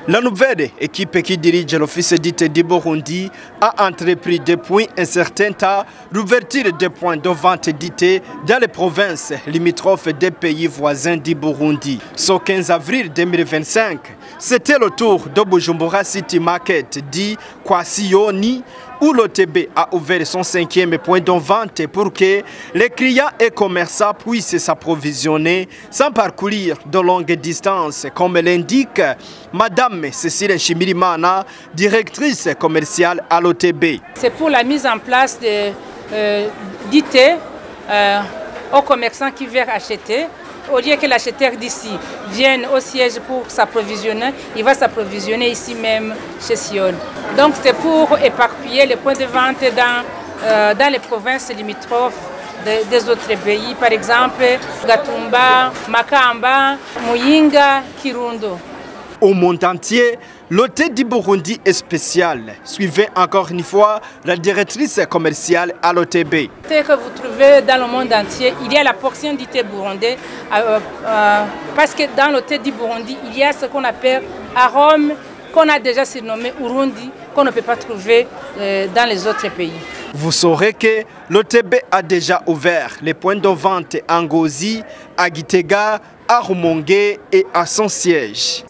La nouvelle équipe qui dirige l'office d'IT du Burundi a entrepris depuis un certain temps l'ouverture des points de vente d'IT dans les provinces limitrophes des pays voisins du Burundi. Ce 15 avril 2025, c'était le tour de Bujumbura City Market dit Kwasiyoni, où l'OTB a ouvert son 5e point de vente pour que les clients et commerçants puissent s'approvisionner sans parcourir de longues distances, comme l'indique Madame Cécile Chimirimana, directrice commerciale à l'OTB. C'est pour la mise en place d'IT aux commerçants qui veulent acheter. Au lieu que l'acheteur d'ici vienne au siège pour s'approvisionner, il va s'approvisionner ici même chez Sion. Donc c'est pour éparpiller les points de vente dans les provinces limitrophes des autres pays, par exemple Gatumba, Makamba, Muyinga, Kirundo. Au monde entier, l'hôtel du Burundi est spécial. Suivez encore une fois la directrice commerciale à l'OTB. Que vous trouvez dans le monde entier, il y a la portion d'IT burundais, parce que dans l'hôtel du Burundi, il y a ce qu'on appelle arôme, qu'on a déjà surnommé Urundi, qu'on ne peut pas trouver dans les autres pays. Vous saurez que l'OTB a déjà ouvert les points de vente à Ngozi, à Gitega, à Rumongue et à son siège.